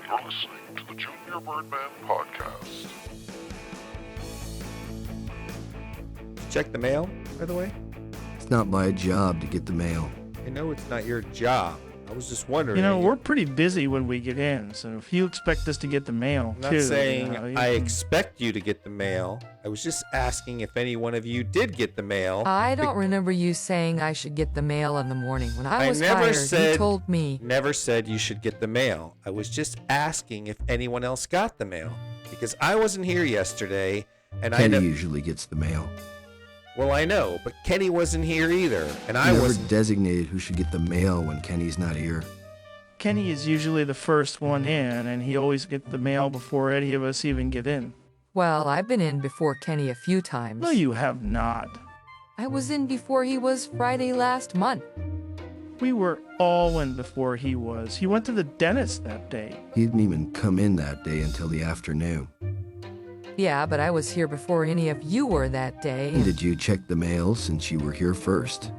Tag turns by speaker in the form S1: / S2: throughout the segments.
S1: You're listening to the Junior Birdman podcast.
S2: Check the mail, by the way?
S3: It's not my job to get the mail.
S2: I know it's not your job. I was just wondering.
S4: You know, we're pretty busy when we get in, so if you expect us to get the mail,
S2: I'm not
S4: too,
S2: saying
S4: you
S2: I
S4: can-
S2: expect you to get the mail. I was just asking if any one of you did get the mail.
S5: I don't remember you saying I should get the mail in the morning. When I was
S2: never
S5: hired,
S2: said-
S5: you told me.
S2: Never said you should get the mail. I was just asking if anyone else got the mail. Because I wasn't here yesterday, and I
S3: Kenny
S2: know.
S3: usually gets the mail.
S2: Well, I know, but Kenny wasn't here either, and I
S3: I never
S2: wasn't.
S3: designated who should get the mail when Kenny's not here.
S4: Kenny is usually the first one in, and he always gets the mail before any of us even get in.
S5: Well, I've been in before Kenny a few times.
S4: No, you have not.
S5: I was in before he was Friday last month.
S4: We were all in before he was. He went to the dentist that day.
S3: He didn't even come in that day until the afternoon.
S5: Yeah, but I was here before any of you were that day.
S3: Did you check the mail since you were here first?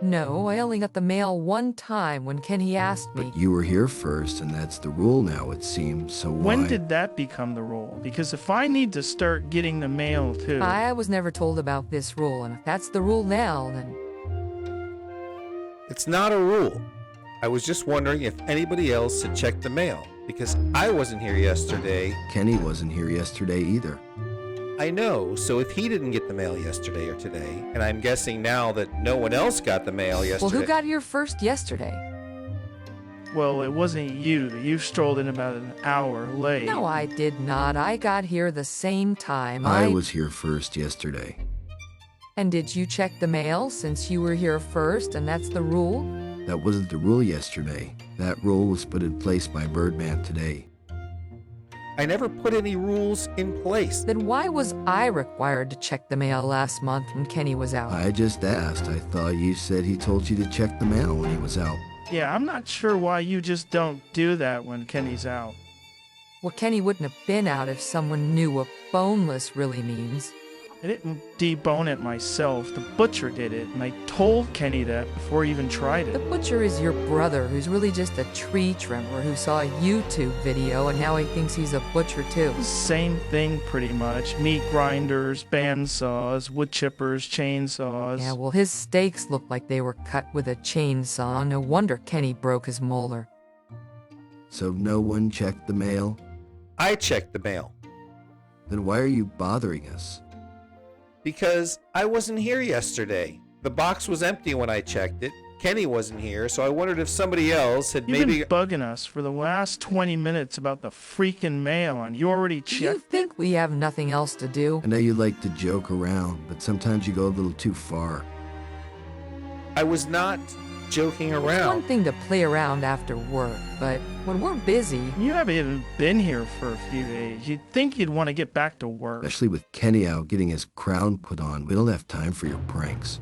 S5: No, I only got the mail one time when Kenny asked me.
S3: But you were here first, and that's the rule now, it seems, so why?
S4: When did that become the rule? Because if I need to start getting the mail too.
S5: I was never told about this rule, and if that's the rule now, then
S2: It's not a rule. I was just wondering if anybody else had checked the mail. Because I wasn't here yesterday.
S3: Kenny wasn't here yesterday either.
S2: I know, so if he didn't get the mail yesterday or today, and I'm guessing now that no one else got the mail yesterday.
S5: well, who got here first yesterday?
S4: Well, it wasn't you. You strolled in about an hour late.
S5: No, I did not. I got here the same time.
S3: I was here first yesterday.
S5: And did you check the mail since you were here first, and that's the rule?
S3: That wasn't the rule yesterday. That rule was put in place by Birdman today.
S2: I never put any rules in place.
S5: Then why was I required to check the mail last month when Kenny was out?
S3: I just asked. I thought you said he told you to check the mail when he was out.
S4: Yeah, I'm not sure why you just don't do that when Kenny's out.
S5: Well, Kenny wouldn't have been out if someone knew what boneless really means.
S4: I didn't debone it myself. The butcher did it, and I told Kenny that before he even tried
S5: The
S4: it.
S5: butcher is your brother, who's really just a tree trimmer who saw a YouTube video and now he thinks he's a butcher too.
S4: Same thing, pretty much. Meat grinders, bandsaws, wood chippers, chainsaws.
S5: Yeah, well, his steaks looked like they were cut with a chainsaw. No wonder Kenny broke his molar.
S3: So no one checked the mail?
S2: I checked the mail.
S3: Then why are you bothering us?
S2: Because I wasn't here yesterday. The box was empty when I checked it. Kenny wasn't here, so I wondered if somebody else had
S4: You've
S2: maybe.
S4: been bugging us for the last 20 minutes about the freaking mail, and you already
S5: Do you
S4: checked.
S5: think we have nothing else to do?
S3: I know you like to joke around, but sometimes you go a little too far.
S2: I was not joking
S5: It's one
S2: around.
S5: thing to play around after work, but when we're busy,
S4: You haven't even been here for a few days. You'd think you'd want to get back to work.
S3: Especially with Kenny out getting his crown put on. We don't have time for your pranks.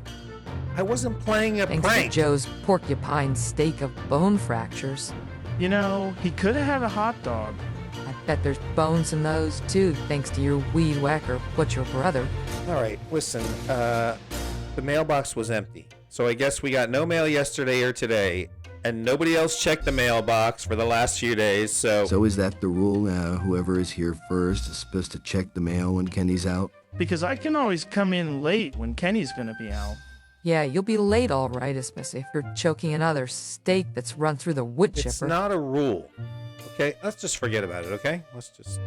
S2: I wasn't playing a
S5: thanks
S2: prank.
S5: to Joe's porcupine steak of bone fractures.
S4: You know, he could have had a hot dog.
S5: I bet there's bones in those too, thanks to your weed whacker butcher brother.
S2: All right, listen. The mailbox was empty, so I guess we got no mail yesterday or today, and nobody else checked the mailbox for the last few days. So
S3: So is that the rule now? Whoever is here first is supposed to check the mail when Kenny's out?
S4: Because I can always come in late when Kenny's gonna be out.
S5: Yeah, you'll be late all right, especially if you're choking another steak that's run through the wood chipper.
S2: it's not a rule. Okay, let's just forget about it. Okay, let's just.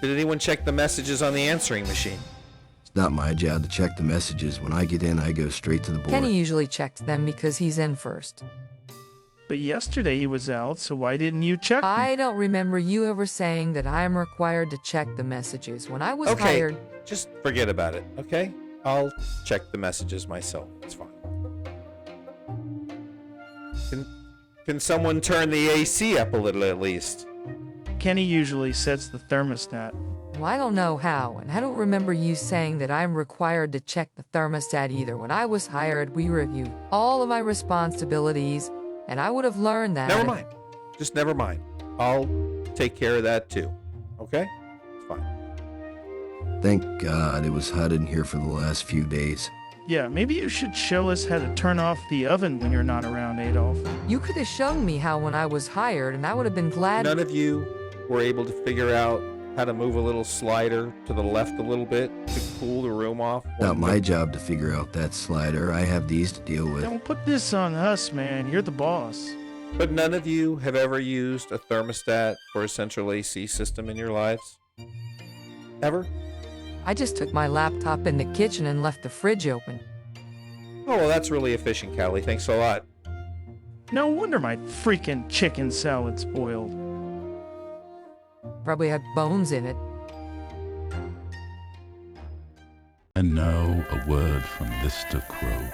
S2: Did anyone check the messages on the answering machine?
S3: It's not my job to check the messages. When I get in, I go straight to the board.
S5: Kenny usually checks them because he's in first.
S4: But yesterday he was out, so why didn't you check them?
S5: I don't remember you ever saying that I'm required to check the messages. When I was
S2: Okay,
S5: hired,
S2: just forget about it. Okay, I'll check the messages myself. It's fine. Can someone turn the AC up a little at least?
S4: Kenny usually sets the thermostat.
S5: well, I don't know how, and I don't remember you saying that I'm required to check the thermostat either. When I was hired, we reviewed all of my responsibilities, and I would have learned that.
S2: Never mind. Just never mind. I'll take care of that too. Okay? It's fine.
S3: Thank God it was hot in here for the last few days.
S4: Yeah, maybe you should show us how to turn off the oven when you're not around, Adolf.
S5: You could have shown me how when I was hired, and I would have been glad.
S2: None of you were able to figure out how to move a little slider to the left a little bit to cool the room off.
S3: Not my job to figure out that slider. I have these to deal with.
S4: Don't put this on us, man. You're the boss.
S2: But none of you have ever used a thermostat for a central AC system in your lives? Ever?
S5: I just took my laptop in the kitchen and left the fridge open.
S2: Oh, well, that's really efficient, Callie. Thanks a lot.
S4: No wonder my freaking chicken salad spoiled.
S5: Probably had bones in it.
S6: And now a word from Mr. Crow.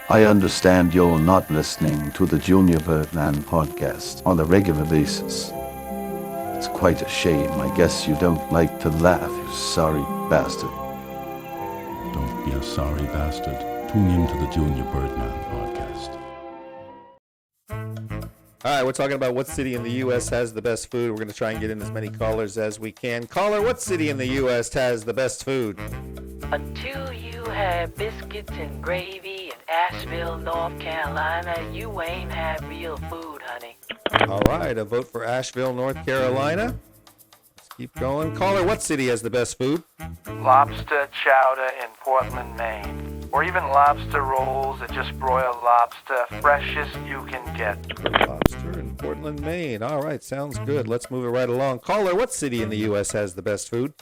S7: I understand you're not listening to the Junior Birdman podcast on a regular basis. It's quite a shame. I guess you don't like to laugh, you sorry bastard.
S6: Don't be a sorry bastard. Tune in to the Junior Birdman podcast.
S2: All right, we're talking about what city in the U.S. has the best food. We're going to try and get in as many callers as we can. Caller, what city in the U.S. has the best food?
S8: Until you have biscuits and gravy in Asheville, North Carolina, you ain't have real food, honey.
S2: All right, a vote for Asheville, North Carolina. Let's keep going. Caller, what city has the best food?
S9: Lobster chowder in Portland, Maine. Or even lobster rolls at just broiled lobster, freshest you can get.
S2: Lobster in Portland, Maine. All right, sounds good. Let's move it right along. Caller, what city in the U.S. has the best food?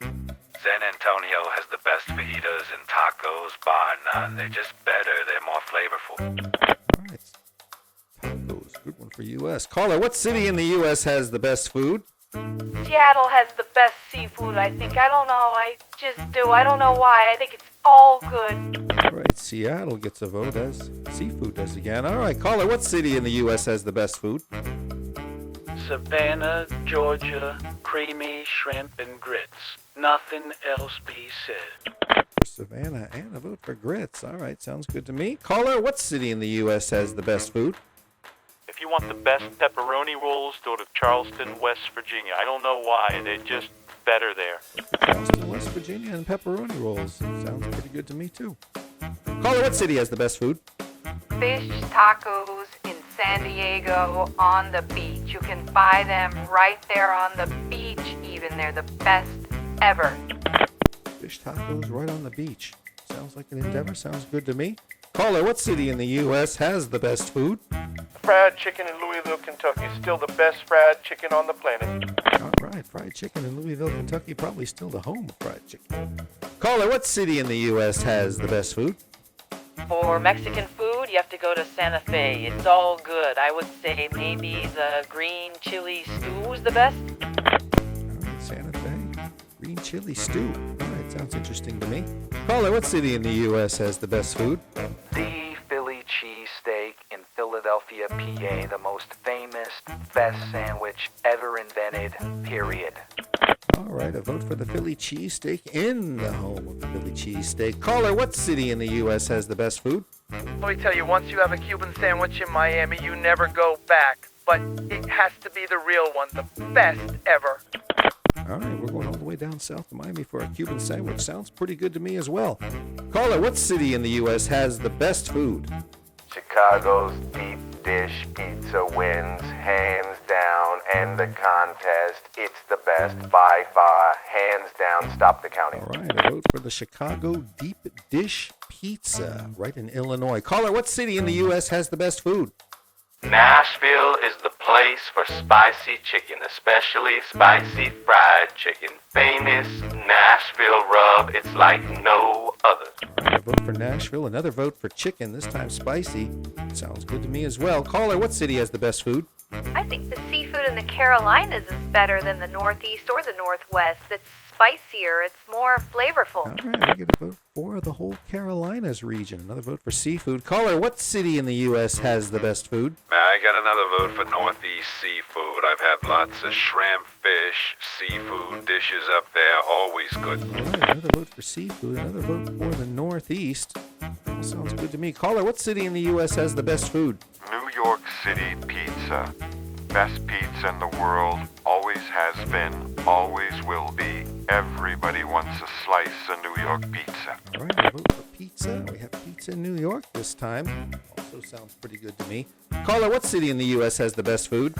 S10: San Antonio has the best fajitas and tacos, bar none. They're just better. They're more flavorful.
S2: All right. Tacos, good one for U.S. Caller, what city in the U.S. has the best food?
S8: Seattle has the best seafood, I think. I don't know. I just do. I don't know why. I think it's all good.
S2: All right, Seattle gets a vote as seafood does again. All right, caller, what city in the U.S. has the best food?
S9: Savannah, Georgia, creamy shrimp and grits. Nothing else be said.
S2: Savannah and a vote for grits. All right, sounds good to me. Caller, what city in the U.S. has the best food?
S11: If you want the best pepperoni rolls, go to Charleston, West Virginia. I don't know why. They're just better there.
S2: Charleston, West Virginia, and pepperoni rolls. Sounds pretty good to me, too. Caller, what city has the best food?
S12: Fish tacos in San Diego on the beach. You can buy them right there on the beach even. They're the best ever.
S2: Fish tacos right on the beach. Sounds like an endeavor. Sounds good to me. Caller, what city in the U.S. has the best food?
S9: Fried chicken in Louisville, Kentucky. Still the best fried chicken on the planet.
S2: All right, fried chicken in Louisville, Kentucky. Probably still the home of fried chicken. Caller, what city in the U.S. has the best food?
S8: For Mexican food, you have to go to Santa Fe. It's all good. I would say maybe the green chili stew is the best.
S2: All right, Santa Fe. Green chili stew. All right, sounds interesting to me. Caller, what city in the U.S. has the best food?
S9: The Philly cheesesteak in Philadelphia, PA. The most famous, best sandwich ever invented, period.
S2: All right, a vote for the Philly cheesesteak in the home of the Philly cheesesteak. Caller, what city in the U.S. has the best food?
S9: Let me tell you, once you have a Cuban sandwich in Miami, you never go back. But it has to be the real one, the best ever.
S2: All right, we're going all the way down south to Miami for a Cuban sandwich. Sounds pretty good to me as well. Caller, what city in the U.S. has the best food?
S10: Chicago's deep dish pizza wins hands down, and the contest. It's the best by far, hands down. Stop the counting.
S2: All right, a vote for the Chicago deep dish pizza right in Illinois. Caller, what city in the U.S. has the best food?
S10: Nashville is the place for spicy chicken, especially spicy fried chicken. Famous Nashville rub, it's like no other.
S2: All right, a vote for Nashville, another vote for chicken, this time spicy. Sounds good to me as well. Caller, what city has the best food?
S12: I think the seafood in the Carolinas is better than the Northeast or the Northwest. It's spicier. It's more flavorful.
S2: All right, I get a vote for the whole Carolinas region. Another vote for seafood. Caller, what city in the U.S. has the best food?
S10: I got another vote for Northeast seafood. I've had lots of shrimp, fish, seafood dishes up there. Always good.
S2: All right, another vote for seafood. Another vote for the Northeast. That sounds good to me. Caller, what city in the U.S. has the best food?
S1: New York City pizza. best pizza in the world. Always has been, always will be. Everybody wants a slice of New York pizza.
S2: All right, I vote for pizza. We have pizza in New York this time. Also sounds pretty good to me. Caller, what city in the U.S. has the best food?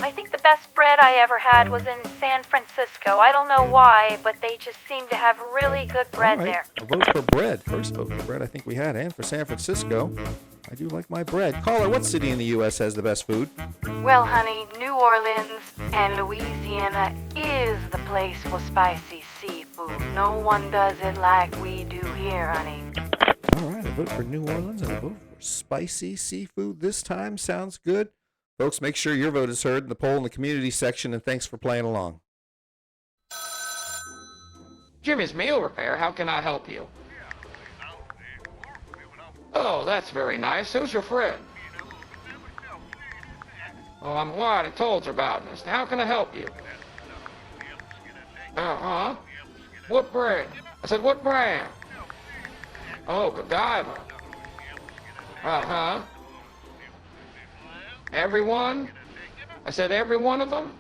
S13: I think the best bread I ever had was in San Francisco. I don't know why, but they just seem to have really good bread there.
S2: A vote for bread. First vote for bread I think we had, and for San Francisco. I do like my bread. Caller, what city in the U.S. has the best food?
S12: Well, honey, New Orleans and Louisiana is the place for spicy seafood. No one does it like we do here, honey.
S2: All right, a vote for New Orleans and a vote for spicy seafood this time. Sounds good. Folks, make sure your vote is heard in the poll in the community section, and thanks for playing along.
S14: Jimmy's Meal Repair, how can I help you? Oh, that's very nice. Who's your friend? Oh, I'm glad I told you about this. How can I help you? Uh-huh. What brand? I said, what brand? Oh, Godiva. Uh-huh. Everyone? I said, every one of them?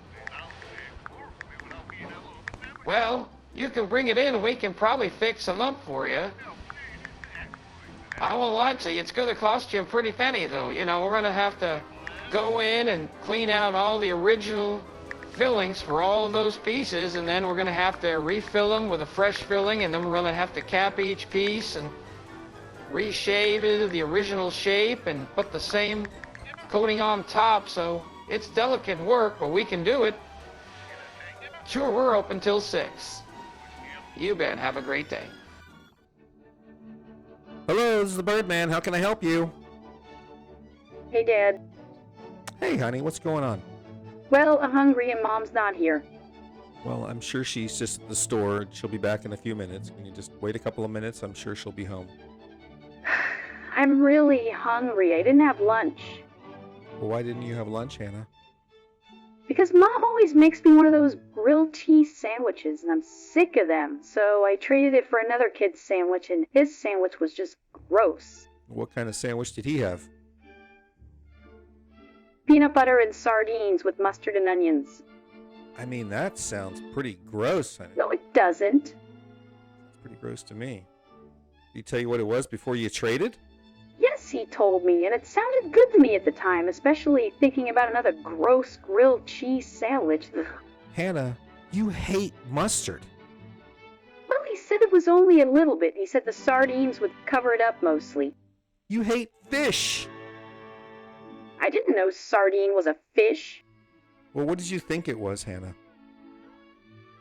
S14: Well, you can bring it in and we can probably fix them up for you. I won't lie to you, it's going to cost you a pretty penny, though. You know, we're going to have to go in and clean out all the original fillings for all of those pieces, and then we're going to have to refill them with a fresh filling, and then we're going to have to cap each piece and reshave it to the original shape and put the same coating on top. So it's delicate work, but we can do it. Sure, we're open till 6. You bet. Have a great day.
S2: Hello, this is the Birdman. How can I help you?
S15: Hey, Dad.
S2: Hey, honey, what's going on?
S15: Well, I'm hungry and Mom's not here.
S2: Well, I'm sure she's just at the store. She'll be back in a few minutes. Can you just wait a couple of minutes? I'm sure she'll be home.
S15: I'm really hungry. I didn't have lunch.
S2: Well, why didn't you have lunch, Hannah?
S15: Because Mom always makes me one of those grilled cheese sandwiches, and I'm sick of them. So I traded it for another kid's sandwich, and his sandwich was just gross.
S2: What kind of sandwich did he have?
S15: Peanut butter and sardines with mustard and onions.
S2: I mean, that sounds pretty gross, honey.
S15: No, it doesn't.
S2: It's pretty gross to me. Did he tell you what it was before you traded?
S15: Yes, he told me, and it sounded good to me at the time, especially thinking about another gross grilled cheese sandwich.
S2: Hannah, you hate mustard.
S15: Well, he said it was only a little bit. He said the sardines would cover it up mostly.
S2: You hate fish.
S15: I didn't know sardine was a fish.
S2: Well, what did you think it was, Hannah?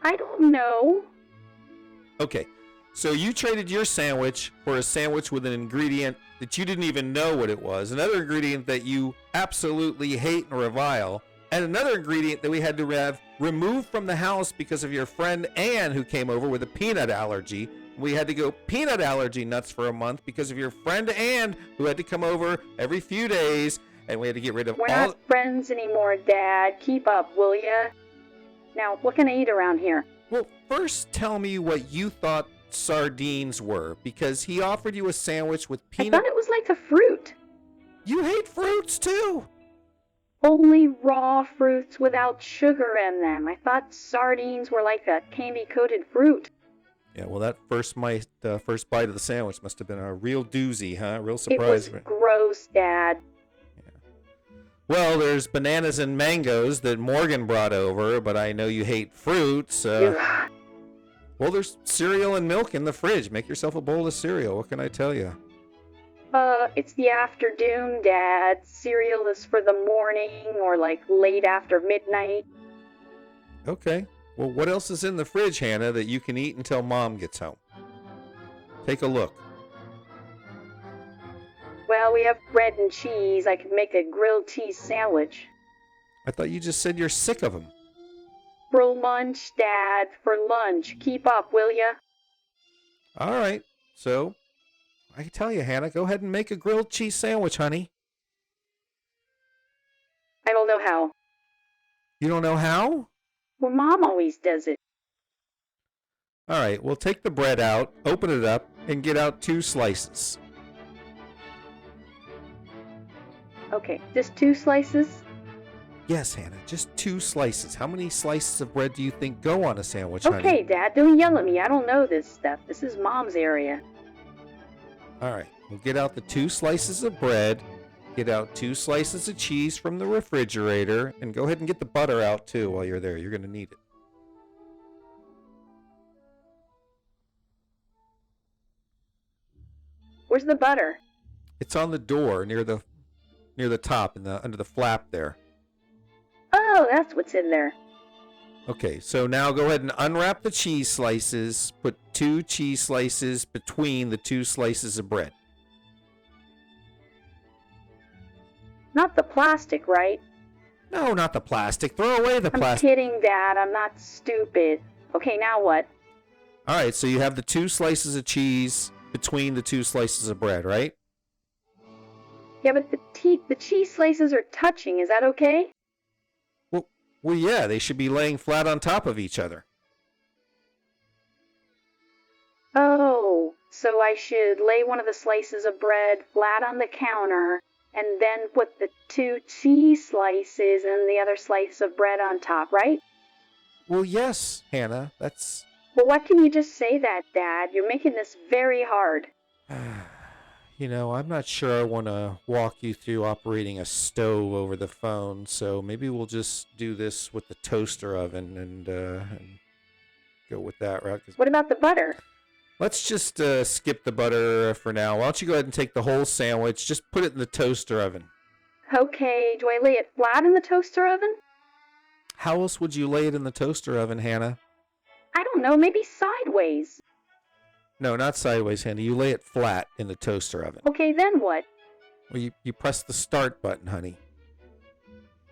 S15: I don't know.
S2: Okay, so you traded your sandwich for a sandwich with an ingredient that you didn't even know what it was, another ingredient that you absolutely hate and revile, and another ingredient that we had to have removed from the house because of your friend Ann, who came over with a peanut allergy. We had to go peanut allergy nuts for a month because of your friend Ann, who had to come over every few days, and we had to get rid of
S15: We're
S2: all...
S15: not friends anymore, Dad. Keep up, will ya? Now, what can I eat around here?
S2: Well, first tell me what you thought sardines were, because he offered you a sandwich with peanut...
S15: I thought it was like a fruit.
S2: You hate fruits, too!
S15: Only raw fruits without sugar in them. I thought sardines were like a candy-coated fruit.
S2: Yeah, well, that first bite of the sandwich must have been a real doozy, huh? Real surprise.
S15: It was gross, Dad.
S2: Well, there's bananas and mangoes that Morgan brought over, but I know you hate fruits. Well, there's cereal and milk in the fridge. Make yourself a bowl of cereal. What can I tell you?
S15: It's the afternoon, Dad. Cereal is for the morning or like late after midnight.
S2: Okay. Well, what else is in the fridge, Hannah, that you can eat until Mom gets home? Take a look.
S15: Well, we have bread and cheese. I could make a grilled cheese sandwich.
S2: I thought you just said you're sick of them.
S15: For lunch, Dad. For lunch. Keep up, will ya?
S2: All right. So, I can tell you, Hannah, go ahead and make a grilled cheese sandwich, honey.
S15: I don't know how.
S2: You don't know how?
S15: Well, Mom always does it.
S2: All right. Well, take the bread out, open it up, and get out 2 slices.
S15: Okay, just 2 slices?
S2: Yes, Hannah, just 2 slices. How many slices of bread do you think go on a sandwich, honey?
S15: Okay, Dad, don't yell at me. I don't know this stuff. This is Mom's area.
S2: All right, we'll get out the 2 slices of bread, get out 2 slices of cheese from the refrigerator, and go ahead and get the butter out too while you're there. You're going to need it.
S15: Where's the butter?
S2: It's on the door near the top under the flap there.
S15: Oh, that's what's in there.
S2: Okay, so now go ahead and unwrap the cheese slices. Put 2 cheese slices between the 2 slices of bread.
S15: Not the plastic, right?
S2: No, not the plastic. Throw away the
S15: I'm
S2: plastic.
S15: kidding, Dad. I'm not stupid. Okay, now what?
S2: All right, so you have the 2 slices of cheese between the 2 slices of bread, right?
S15: Yeah, but the cheese slices are touching. Is that okay?
S2: Well, yeah, they should be laying flat on top of each other.
S15: Oh, so I should lay one of the slices of bread flat on the counter and then put the 2 cheese slices and the other slice of bread on top, right?
S2: Well, yes, Hannah, that's...
S15: Well, why can't you just say that, Dad? You're making this very hard.
S2: You know, I'm not sure I want to walk you through operating a stove over the phone, so maybe we'll just do this with the toaster oven and go with that route.
S15: What about the butter?
S2: Let's just skip the butter for now. Why don't you go ahead and take the whole sandwich, just put it in the toaster oven.
S15: Okay, do I lay it flat in the toaster oven?
S2: How else would you lay it in the toaster oven, Hannah?
S15: I don't know, maybe sideways.
S2: No, not sideways, Hannah. You lay it flat in the toaster oven.
S15: Okay, then what?
S2: Well, you press the start button, honey.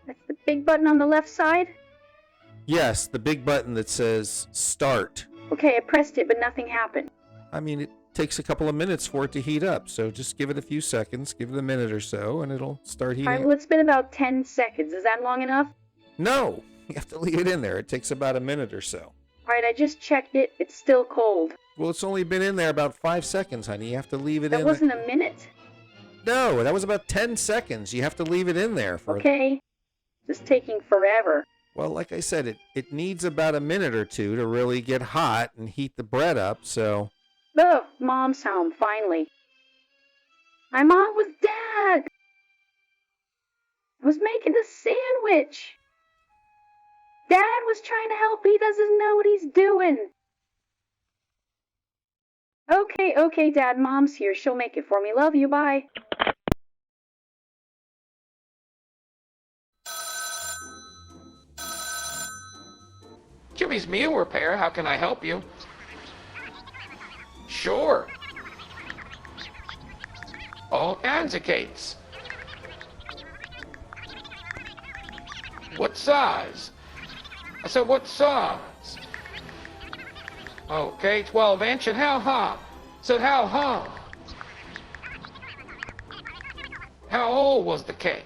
S15: That's the big button on the left side?
S2: Yes, the big button that says start.
S15: Okay, I pressed it, but nothing happened.
S2: I mean, it takes a couple of minutes for it to heat up, so just give it a few seconds, give it a minute or so, and it'll start heating.
S15: All right, well, it's been about 10 seconds. Is that long enough?
S2: No, you have to leave it in there. It takes about a minute or so.
S15: All right, I just checked it. It's still cold.
S2: Well, it's only been in there about 5 seconds, honey. You have to leave it in there.
S15: That wasn't a minute.
S2: No, that was about 10 seconds. You have to leave it in there for...
S15: Okay. Just taking forever.
S2: Well, like I said, it needs about a minute or two to really get hot and heat the bread up, so...
S15: Oh, Mom's home, finally. I'm on with Dad. I was making a sandwich. Dad was trying to help. He doesn't know what he's doing. Okay, Dad. Mom's here. She'll make it for me. Love you. Bye.
S14: Jimmy's Meal Repair, how can I help you? Sure. All kinds of cakes. What size? I said, what size? Okay, 12-inch, and how high? I said, how high? How old was the cake?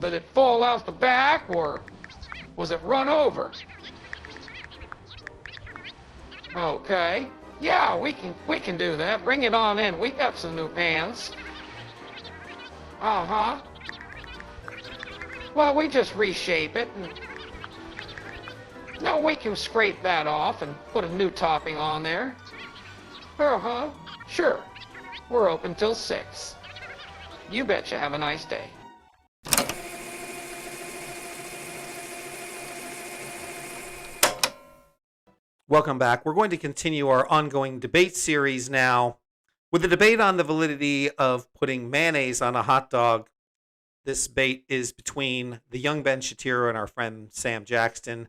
S14: Did it fall out the back, or was it run over? Okay. Yeah, we can do that. Bring it on in. We got some new pans. Uh-huh. Well, we just reshape it and... No, we can scrape that off and put a new topping on there. Uh-huh. Sure. We're open till 6. You betcha. Have a nice day.
S2: Welcome back. We're going to continue our ongoing debate series now with a debate on the validity of putting mayonnaise on a hot dog. This debate is between the young Ben Shapiro and our friend Sam Jackson.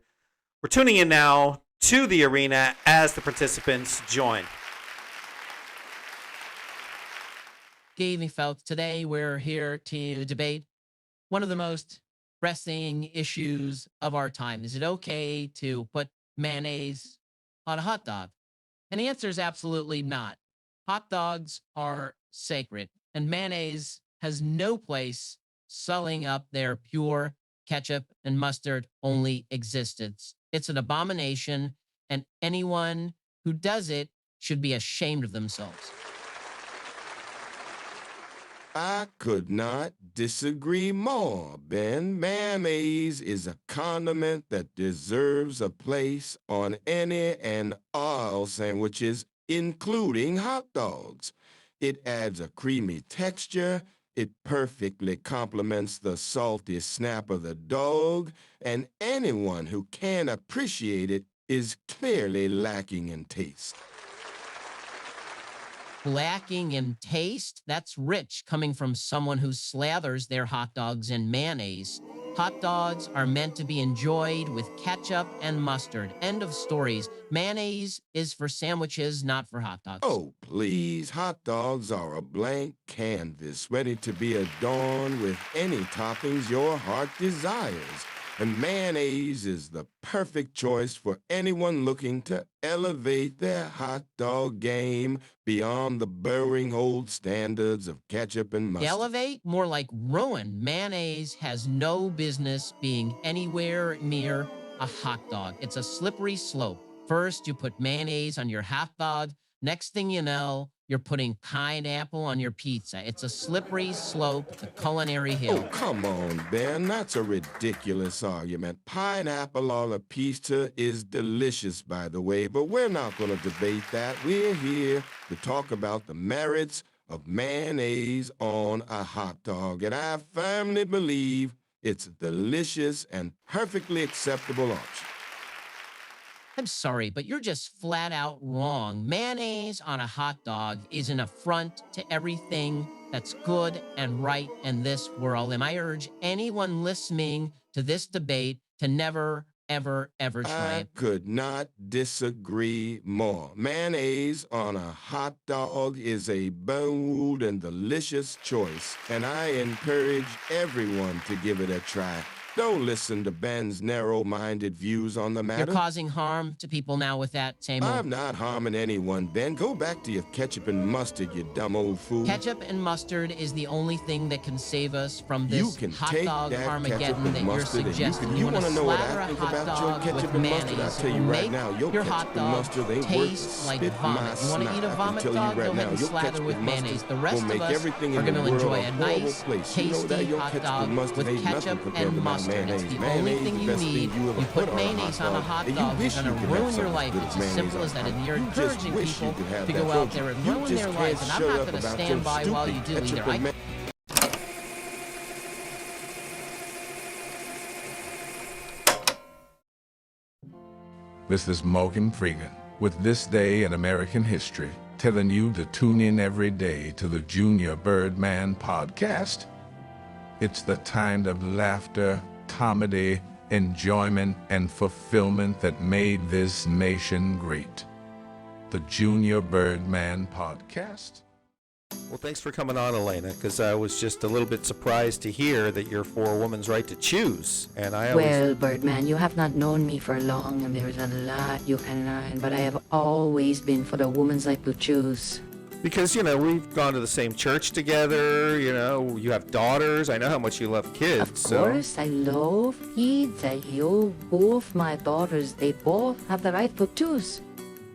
S2: We're tuning in now to the arena as the participants join.
S16: Good evening, folks. Today we're here to debate one of the most pressing issues of our time. Is it okay to put mayonnaise on a hot dog? And the answer is absolutely not. Hot dogs are sacred, and mayonnaise has no place sullying up their pure ketchup and mustard only existence. It's an abomination, and anyone who does it should be ashamed of themselves.
S17: I could not disagree more, Ben. Mayonnaise is a condiment that deserves a place on any and all sandwiches, including hot dogs. It adds a creamy texture, it perfectly complements the salty snap of the dog, and anyone who can appreciate it is clearly lacking in taste.
S16: Lacking in taste? That's rich coming from someone who slathers their hot dogs in mayonnaise. Hot dogs are meant to be enjoyed with ketchup and mustard. End of stories. Mayonnaise is for sandwiches, not for hot dogs.
S17: Oh, please. Hot dogs are a blank canvas ready to be adorned with any toppings your heart desires. And mayonnaise is the perfect choice for anyone looking to elevate their hot dog game beyond the boring old standards of ketchup and mustard.
S16: Elevate? More like ruin. Mayonnaise has no business being anywhere near a hot dog. It's a slippery slope. First, you put mayonnaise on your hot dog. Next thing you know, you're putting pineapple on your pizza. It's a slippery slope, the culinary hill.
S17: Oh, come on, Ben. That's a ridiculous argument. Pineapple on a pizza is delicious, by the way, but we're not going to debate that. We're here to talk about the merits of mayonnaise on a hot dog, and I firmly believe it's a delicious and perfectly acceptable option.
S16: I'm sorry, but you're just flat out wrong. Mayonnaise on a hot dog is an affront to everything that's good and right in this world. And I urge anyone listening to this debate to never, ever, ever try it.
S17: I could not disagree more. Mayonnaise on a hot dog is a bold and delicious choice, and I encourage everyone to give it a try. Don't listen to Ben's narrow-minded views on the matter.
S16: You're causing harm to people now with that same old...
S17: I'm not harming anyone, Ben. Go back to your ketchup and mustard, you dumb old fool.
S16: Ketchup and mustard is the only thing that can save us from this hot dog Armageddon that you're suggesting.
S17: You want to know what
S16: slather
S17: I
S16: a
S17: think
S16: hot
S17: about your
S16: dog
S17: ketchup
S16: with
S17: and mustard? I'll
S16: mayonnaise.
S17: tell you right now, your
S16: hot
S17: ketchup and
S16: dog
S17: mustard ain't worth
S16: tastes like vomit. You want to eat a vomit dog? Go ahead and slather with mayonnaise. The rest of us are going to enjoy a nice, tasty hot dog with ketchup and mustard. It's the only thing you need. You put mayonnaise on a hot dog, you're going to ruin your life. It's as simple as that. And you're encouraging people to go out there and ruin their lives. And I'm not going to stand by while you do either.
S18: This is Morgan Freeman with This Day in American History, telling you to tune in every day to the Junior Birdman podcast. It's the kind of laughter, comedy, enjoyment, and fulfillment that made this nation great. The Junior Birdman podcast.
S2: Well, thanks for coming on, Elena, because I was just a little bit surprised to hear that you're for a woman's right to choose. And I always...
S19: Well, Birdman, you have not known me for long, and there is a lot you can learn, but I have always been for the woman's right to choose.
S2: Because, you know, we've gone to the same church together, you know, you have daughters, I know how much you love kids.
S19: Of course, I love kids. I love both my daughters. They both have the right to choose.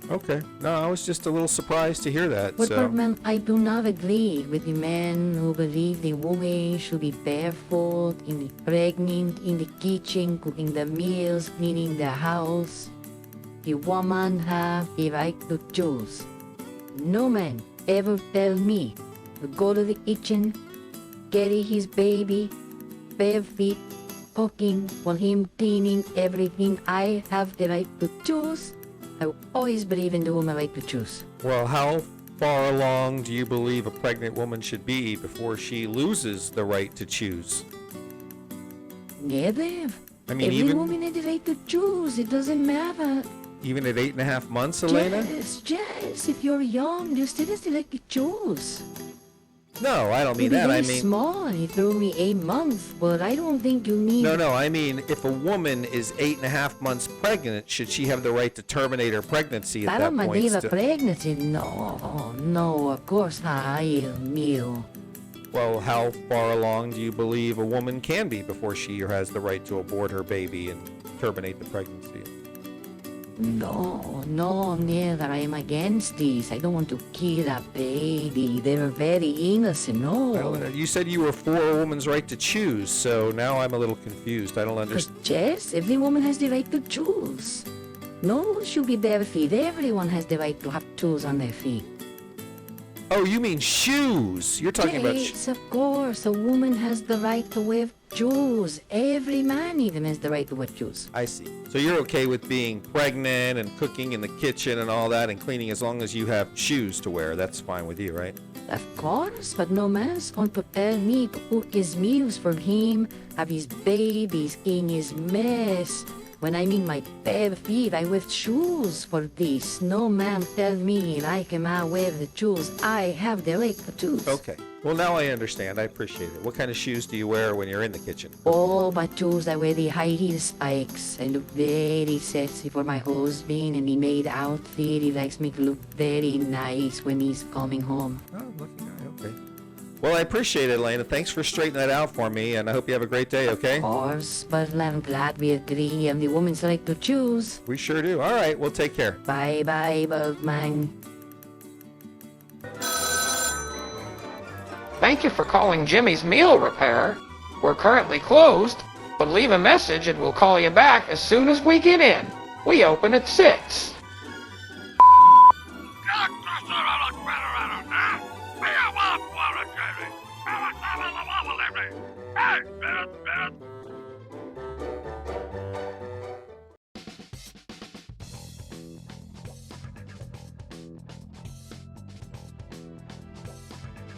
S2: Okay. No, I was just a little surprised to hear that.
S19: But Birdman, I do not agree with the men who believe the woman should be barefoot, pregnant, in the kitchen, cooking the meals, cleaning the house. The woman have the right to choose. No man ever tell me to go to the kitchen, carry his baby, bare feet, cooking, while him cleaning everything. I have the right to choose. I always believe in the woman right to choose.
S2: Well, how far along do you believe a pregnant woman should be before she loses the right to choose?
S19: Never.
S2: I mean,
S19: every woman has the right to choose. It doesn't matter.
S2: Even at 8.5 months, Elena?
S19: Yes. If you're young, you still have the right to choose.
S2: No, I don't mean
S19: Maybe
S2: that. I
S19: very
S2: mean
S19: small. He threw me 8 months, but I don't think you need.
S2: No. I mean, if a woman is 8.5 months pregnant, should she have the right to terminate her pregnancy at that point?
S19: Para pregnancy? No, of course not. No.
S2: Well, how far along do you believe a woman can be before she has the right to abort her baby and terminate the pregnancy?
S19: No, never. I am against this. I don't want to kill a baby. They're very innocent, no.
S2: Well, you said you were for a woman's right to choose, so now I'm a little confused. I don't understand.
S19: Yes, every woman has the right to choose. No one should be bare feet. Everyone has the right to have shoes on their feet.
S2: Oh, you mean shoes? You're talking about
S19: Yes, of course. A woman has the right to wear shoes. Every man even has the right to wear shoes.
S2: I see. So you're okay with being pregnant and cooking in the kitchen and all that and cleaning as long as you have shoes to wear. That's fine with you, right?
S19: Of course, but no man's going to prepare me to cook his meals for him, have his babies in his mess. When I'm in my bare feet, I wear shoes for this. No man tell me I cannot wear the shoes. I have the right to choose.
S2: Okay. Well, now I understand. I appreciate it. What kind of shoes do you wear when you're in the kitchen?
S19: Oh, but shoes, I wear the high heel spikes. I look very sexy for my husband, and he made outfit. He likes me to look very nice when he's coming home.
S2: Oh, lucky guy. Okay. Well, I appreciate it, Elena. Thanks for straightening that out for me, and I hope you have a great day, okay?
S19: Of course, but I'm glad we agree on the woman's right to choose.
S2: We sure do. All right, well, take care.
S19: Bye-bye, Birdman.
S14: Thank you for calling Jimmy's Meal Repair. We're currently closed, but leave a message and we'll call you back as soon as we get in. We open at 6.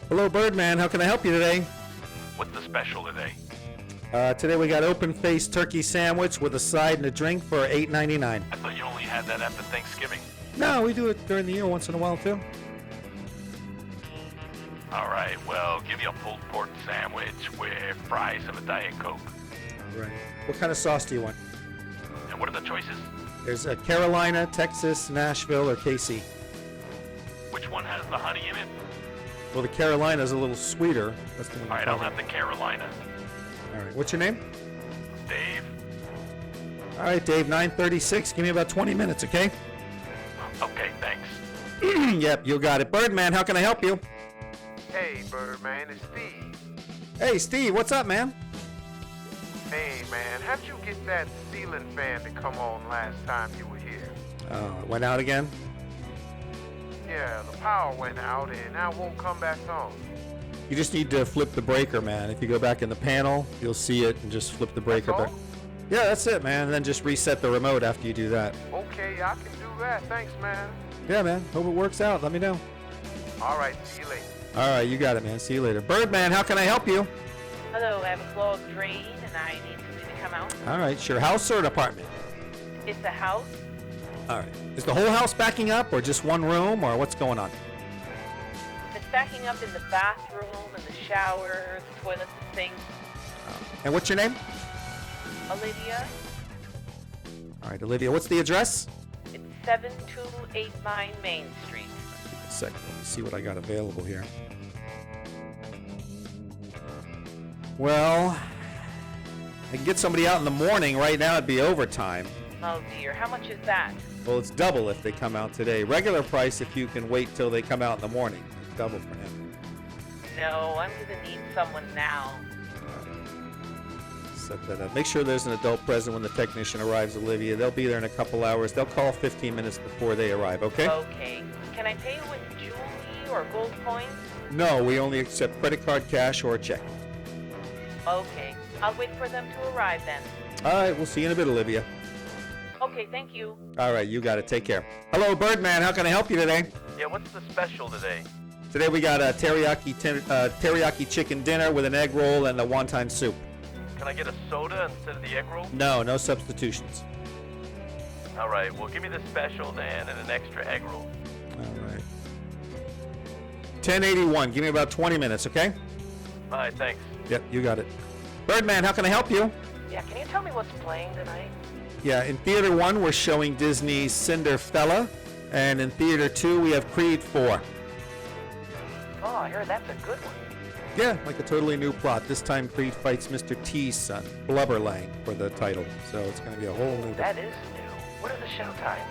S2: Hello, Birdman. How can I help you today?
S11: What's the special today?
S2: Today we got open-faced turkey sandwich with a side and a drink for $8.99.
S11: I thought you only had that after Thanksgiving.
S2: No, we do it during the year once in a while, too.
S11: All right, well, give me a pulled pork sandwich with fries and a Diet Coke.
S2: Right. What kind of sauce do you want?
S11: And what are the choices?
S2: There's a Carolina, Texas, Nashville, or KC.
S11: Which one has the honey in it?
S2: Well, the Carolina's a little sweeter. That's the one.
S11: All right, I'll have the Carolina.
S2: All right. What's your name?
S11: Dave.
S2: All right, Dave. 9:36. Give me about 20 minutes, okay?
S11: Okay, thanks.
S2: Yep, you got it. Birdman, how can I help you?
S20: Hey, Birdman, it's Steve.
S2: Hey, Steve. What's up, man?
S20: Hey, man, how'd you get that ceiling fan to come on last time you were here?
S2: Oh, it went out again?
S20: Yeah, the power went out and now it won't come back on.
S2: You just need to flip the breaker, man. If you go back in the panel, you'll see it and just flip the breaker back. Yeah, that's it, man. And then just reset the remote after you do that.
S20: Okay, I can do that. Thanks, man.
S2: Yeah, man. Hope it works out. Let me know.
S20: All right, see you later.
S2: All right, you got it, man. See you later. Birdman, how can I help you?
S8: Hello, I have a clogged drain and I need somebody to come out.
S2: All right, sure. House or an apartment?
S8: It's a house.
S2: All right. Is the whole house backing up or just one room or what's going on?
S8: It's backing up in the bathroom and the shower, the toilet, the sink.
S2: And what's your name?
S8: Olivia,
S2: All right, Olivia. What's the address?
S8: it's 7289 Main Street.
S2: Give me a second. Let me see what I got available here. Well, I can get somebody out in the morning. Right now it'd be overtime.
S8: Oh dear, how much is that?
S2: Well, it's double if they come out today. Regular price if you can wait till they come out in the morning. It's double for him.
S8: No, I'm gonna need someone now.
S2: Set that up. Make sure there's an adult present when the technician arrives, Olivia. They'll be there in a couple hours. They'll call 15 minutes before they arrive, okay?
S8: Okay. Can I pay with jewelry or gold coins?
S2: No, we only accept credit card, cash, or a check.
S8: Okay. I'll wait for them to arrive then.
S2: All right, we'll see you in a bit, Olivia.
S8: Okay, thank you.
S2: All right, you got it. Take care. Hello, Birdman. How can I help you today?
S11: Yeah, what's the special today?
S2: Today we got a teriyaki chicken dinner with an egg roll and a wonton soup.
S11: Can I get a soda instead of the egg roll?
S2: No substitutions.
S11: All right, well, give me the special then and an extra egg roll.
S2: All right. 1081. Give me about 20 minutes, okay?
S11: All right, thanks.
S2: Yep, you got it. Birdman, how can I help you?
S8: Yeah, can you tell me what's playing tonight?
S2: Yeah, in Theater 1, we're showing Disney's Cinderfella, and in Theater 2, we have Creed 4.
S8: Oh, I heard that's a good one.
S2: Yeah, like a totally new plot. This time, Creed fights Mr. T's son, Blubberlang, for the title. So it's going to be a whole new...
S8: That is new.
S14: What are the show times?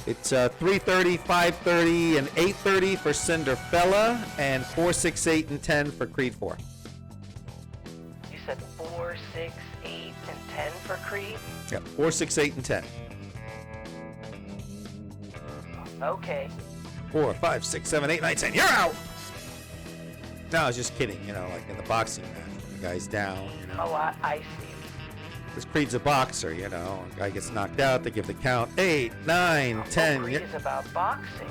S2: It's 3:30, 5:30, and 8:30 for Cinderfella, and 4, 6, 8, and 10 for Creed 4.
S14: You said 4, 6, 8, and 10 for Creed?
S2: Yep, 4, 6, 8, and 10.
S14: Okay.
S2: 4, 5, 6, 7, 8, 9, 10. You're out! No, I was just kidding. You know, like in the boxing match, when the guy's down, you know.
S14: Oh, I see.
S2: Because Creed's a boxer, you know. A guy gets knocked out, they give the count 8, 9, 10.
S14: Creed is about boxing.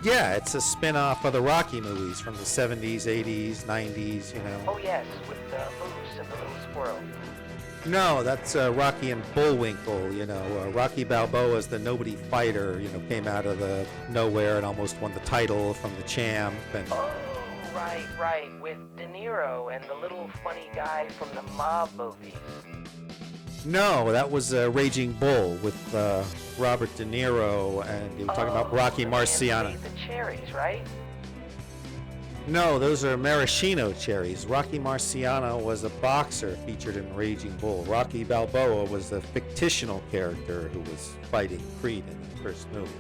S2: Yeah, it's a spin-off of the Rocky movies from the 70s, 80s, 90s, you know.
S14: Oh, yes, with the moose and the little squirrel.
S2: No, that's Rocky and Bullwinkle, you know. Rocky Balboa's the nobody fighter, you know, came out of the nowhere and almost won the title from the champ. And
S14: Oh, right, with De Niro and the little funny guy from the mob movies.
S2: no, that was Raging Bull with Robert De Niro, and you were talking about Rocky Marciano.
S14: The cherries, right?
S2: No, those are maraschino cherries. Rocky Marciano was a boxer featured in Raging Bull. Rocky Balboa was a fictional character who was fighting Creed in the first movie.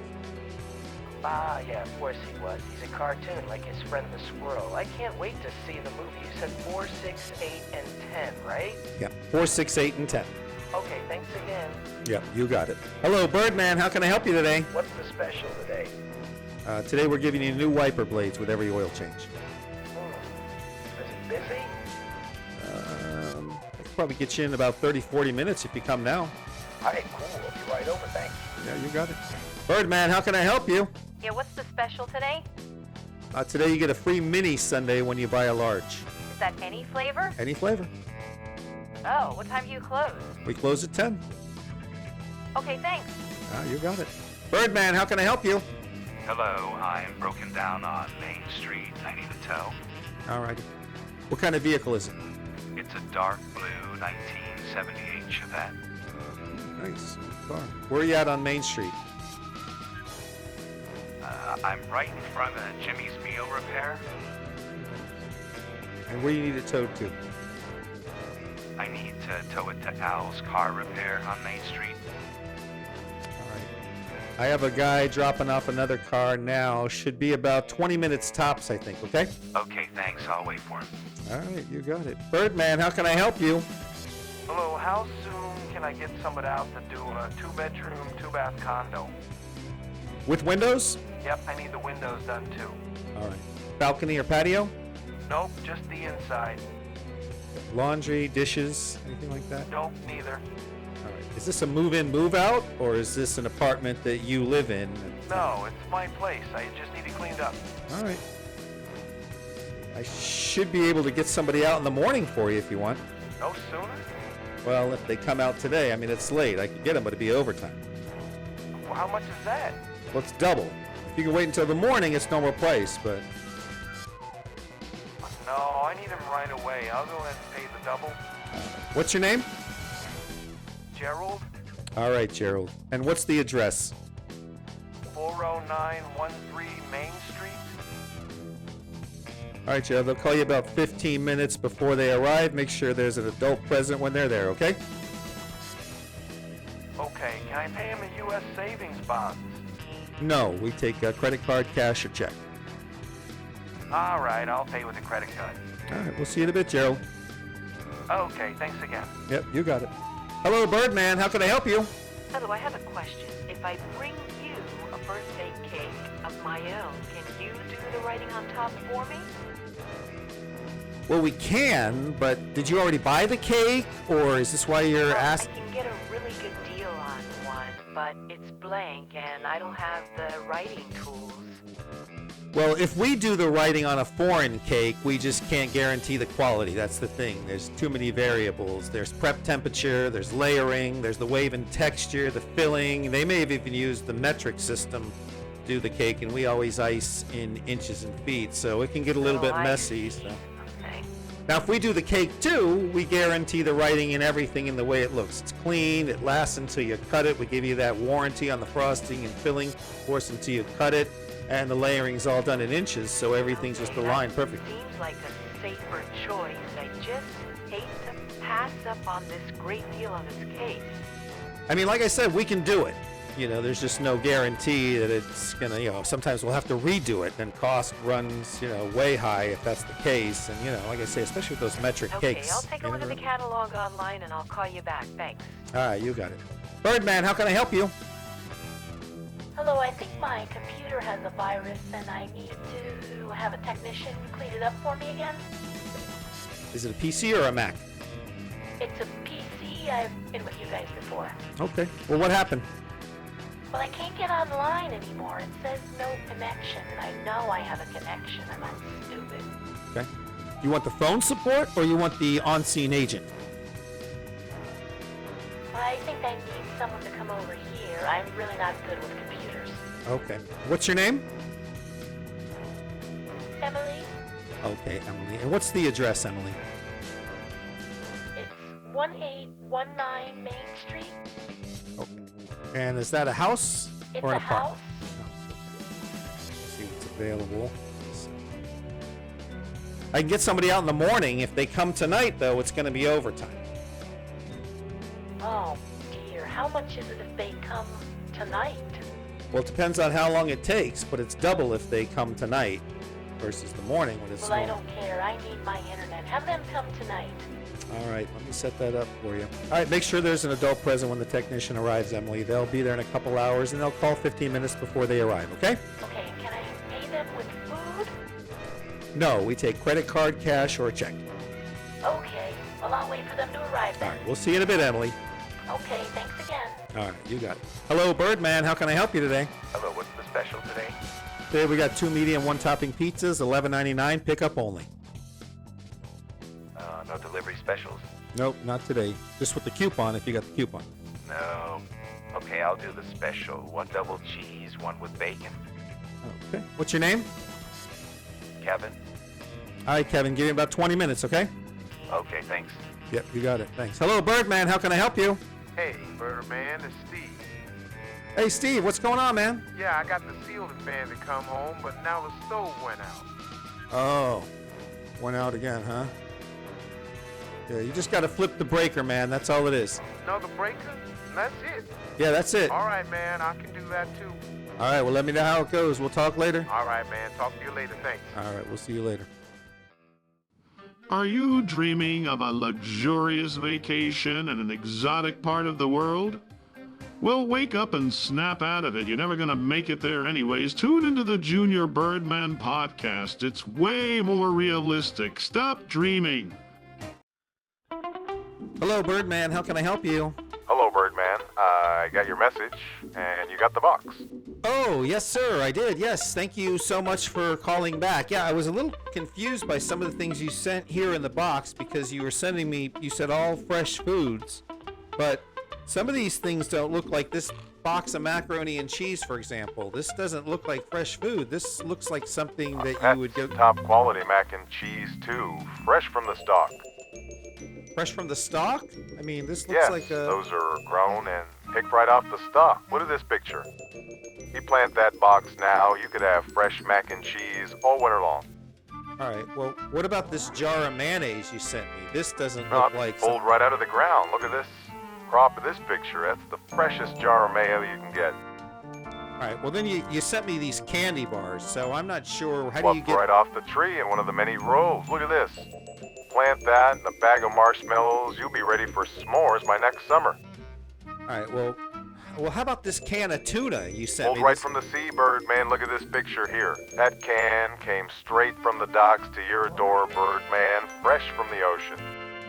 S14: Ah, yeah, of course he was. He's a cartoon like his friend the squirrel. I can't wait to see the movie. You said 4, 6, 8, and 10, right?
S2: Yeah, 4, 6, 8, and 10.
S14: Okay, thanks again.
S2: Yeah, you got it. Hello, Birdman. How can I help you today?
S14: What's the special today?
S2: Today we're giving you new wiper blades with every oil change.
S14: Is it busy?
S2: I could probably get you in about 30, 40 minutes if you come now.
S14: All right, cool. I'll be right over, thanks.
S2: Yeah, you got it. Birdman, how can I help you?
S13: Yeah, what's the special today?
S2: Today you get a free mini sundae when you buy a large.
S13: Is that any flavor?
S2: Any flavor.
S13: Oh, what time do you close?
S2: We close at 10.
S13: Okay, thanks.
S2: You got it. Birdman, how can I help you?
S21: Hello, I'm broken down on Main Street. I need a tow.
S2: All right. What kind of vehicle is it?
S21: It's a dark blue 1978 Chevette.
S2: Nice car. Where are you at on Main Street?
S21: I'm right in front of Jimmy's Meal Repair.
S2: And where do you need it towed to?
S21: I need to tow it to Al's car repair on Main Street.
S2: I have a guy dropping off another car now. Should be about 20 minutes tops, I think, okay?
S21: Okay, thanks. I'll wait for him.
S2: All right, you got it. Birdman, how can I help you?
S14: Hello, how soon can I get somebody out to do a 2-bedroom, 2-bath condo?
S2: With windows?
S14: Yep, I need the windows done too.
S2: All right. Balcony or patio?
S14: Nope, just the inside.
S2: Laundry, dishes, anything like that?
S14: Nope, neither.
S2: All right. Is this a move-in, move-out, or is this an apartment that you live in?
S14: No, it's my place. I just need it cleaned up.
S2: All right. I should be able to get somebody out in the morning for you if you want.
S14: No sooner?
S2: Well, if they come out today, I mean, it's late. I could get them, but it'd be overtime.
S14: Well, how much is that?
S2: Well, it's double. If you can wait until the morning, it's normal price, but...
S14: No, I need him right away. I'll go ahead and pay the double.
S2: What's your name?
S14: Gerald,
S2: All right, Gerald. And what's the address?
S14: 40913 Main Street.
S2: All right, Gerald. They'll call you about 15 minutes before they arrive. Make sure there's an adult present when they're there, okay?
S14: Okay, can I pay him in U.S. savings bonds?
S2: No, we take credit card, cash, or check.
S14: All right, I'll pay with a credit card.
S2: All right, we'll see you in a bit, Gerald.
S14: Okay, thanks again.
S2: Yep, you got it. Hello, Birdman. How can I help you?
S8: Hello, I have a question. If I bring you a birthday cake of my own, can you do the writing on top for me?
S2: Well, we can, but did you already buy the cake, or is this why you're asking?
S8: I can get a really good deal on one, but it's blank and I don't have the writing tools.
S2: Well, if we do the writing on a foreign cake, we just can't guarantee the quality. That's the thing. There's too many variables. There's prep temperature, there's layering, there's the wave and texture, the filling. They may have even used the metric system to do the cake, and we always ice in inches and feet, so it can get a little bit messy. So. Now, if we do the cake too, we guarantee the writing and everything in the way it looks. It's clean, it lasts until you cut it. We give you that warranty on the frosting and filling, of course, until you cut it. And the layering's all done in inches, so everything's just aligned perfect.
S8: Seems like a safer choice. I just hate to pass up on this great deal on this case?
S2: I mean, like I said, we can do it. You know, there's just no guarantee that it's gonna, sometimes we'll have to redo it, and cost runs, way high if that's the case. And, like I say, especially with those metric
S8: Okay,
S2: cakes.
S8: I'll take a look at the catalog online and I'll call you back. Thanks.
S2: All right, you got it. Birdman, how can I help you?
S13: Hello, I think my computer has a virus and I need to have a technician clean it up for me again.
S2: Is it a PC or a Mac?
S13: It's a PC. I've been with you guys before.
S2: Okay. Well, what happened?
S13: Well, I can't get online anymore. It says no connection. I know I have a connection. I'm not stupid.
S2: Okay. You want the phone support or you want the on-scene agent?
S13: I think I need someone to come over here. I'm really not good with computers.
S2: Okay. What's your name?
S13: Emily?
S2: Okay, Emily. And what's the address, Emily?
S13: It's 1819 Main Street.
S2: Oh. And is that a house
S13: It's
S2: or an
S13: a
S2: apartment?
S13: house.
S2: Let's see what's available. I can get somebody out in the morning. If they come tonight, though, it's going to be overtime.
S13: Oh, dear. How much is it if they come tonight?
S2: Well, it depends on how long it takes, but it's double if they come tonight versus the morning when it's
S13: Well, I
S2: slow.
S13: don't care. I need my internet. Have them come tonight.
S2: All right, let me set that up for you. All right, make sure there's an adult present when the technician arrives, Emily. They'll be there in a couple hours, and they'll call 15 minutes before they arrive, okay?
S13: Okay, can I pay them with food?
S2: No, we take credit card, cash, or check.
S13: Okay. Well, I'll wait for them to arrive
S2: All
S13: then.
S2: right, we'll see you in a bit, Emily.
S13: Okay, thanks again.
S2: All right, you got it. Hello, Birdman. How can I help you today?
S21: Hello, what's the special today?
S2: Today we got 2 medium, 1 topping pizzas, $11.99, pickup only.
S21: No delivery specials?
S2: Nope, not today. Just with the coupon if you got the coupon.
S21: No. Okay, I'll do the special. 1 double cheese, 1 with bacon.
S2: Okay. What's your name?
S21: Kevin?
S2: All right, Kevin. Give me about 20 minutes, okay?
S21: Okay, thanks.
S2: Yep, you got it. Thanks. Hello, Birdman. How can I help you?
S20: Hey, Birdman, it's Steve.
S2: Hey, Steve. What's going on, man?
S20: Yeah, I got the ceiling fan to come home, but now the stove went out.
S2: Oh, went out again, huh? Yeah, you just got to flip the breaker, man. That's all it is.
S20: Another breaker? That's it.
S2: Yeah, that's it.
S20: All right, man, I can do that too.
S2: All right, well, let me know how it goes. We'll talk later.
S20: All right, man, talk to you later. Thanks.
S2: All right, we'll see you later.
S3: Are you dreaming of a luxurious vacation in an exotic part of the world? Well, wake up and snap out of it. You're never going to make it there anyways. Tune into the Junior Birdman podcast. It's way more realistic. Stop dreaming.
S2: Hello, Birdman. How can I help you?
S1: Hello, Birdman. I got your message, and you got the box.
S2: Oh, yes, sir. I did. Yes. Thank you so much for calling back. Yeah, I was a little confused by some of the things you sent here in the box because you were sending me, you said all fresh foods, but some of these things don't look like this box of macaroni and cheese, for example. This doesn't look like fresh food. This looks like something that you would go...
S1: Top quality mac and cheese, too. Fresh from the stalk.
S2: Fresh from the stalk? I mean, this looks
S1: Yes,
S2: like a...
S1: those are grown and picked right off the stalk. Look at this picture. You plant that box now, you could have fresh mac and cheese all winter long.
S2: All right, well, what about this jar of mayonnaise you sent me? This doesn't
S1: Not
S2: look like...
S1: pulled right out of the ground. Look at this crop of this picture. That's the freshest jar of mayo you can get.
S2: All right, well, then you sent me these candy bars, so I'm not sure... How do you
S1: Plucked
S2: get...
S1: right off the tree in one of the many rows. Look at this. Plant that in a bag of marshmallows. You'll be ready for s'mores by next summer.
S2: All right, well, how about this can of tuna you sent
S1: Pulled
S2: me?
S1: right
S2: This-
S1: from the sea, Birdman. Look at this picture here. That can came straight from the docks to your door, Birdman, fresh from the ocean.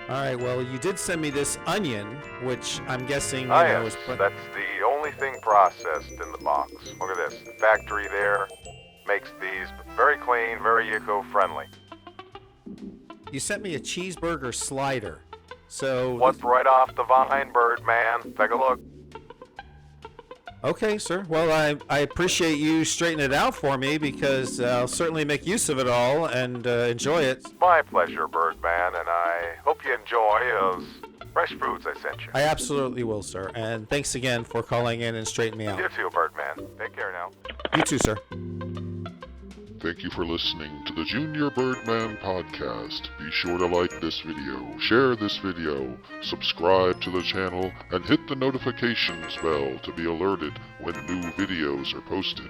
S2: All right, well, you did send me this onion, which I'm guessing, you
S1: Ah,
S2: know,
S1: yes,
S2: is...
S1: that's the only thing processed in the box. Look at this. The factory there makes these very clean, very eco-friendly.
S2: You sent me a cheeseburger slider, so...
S1: Plucked right off the vine, Birdman. Take a look.
S2: Okay, sir. Well, I appreciate you straightening it out for me because I'll certainly make use of it all and enjoy it.
S1: My pleasure, Birdman, and I hope you enjoy those fresh foods I sent you.
S2: I absolutely will, sir. And thanks again for calling in and straightening me out.
S1: You too, Birdman. Take care now.
S2: You too, sir.
S4: Thank you for listening to the Junior Birdman podcast. Be sure to like this video, share this video, subscribe to the channel, and hit the notifications bell to be alerted when new videos are posted.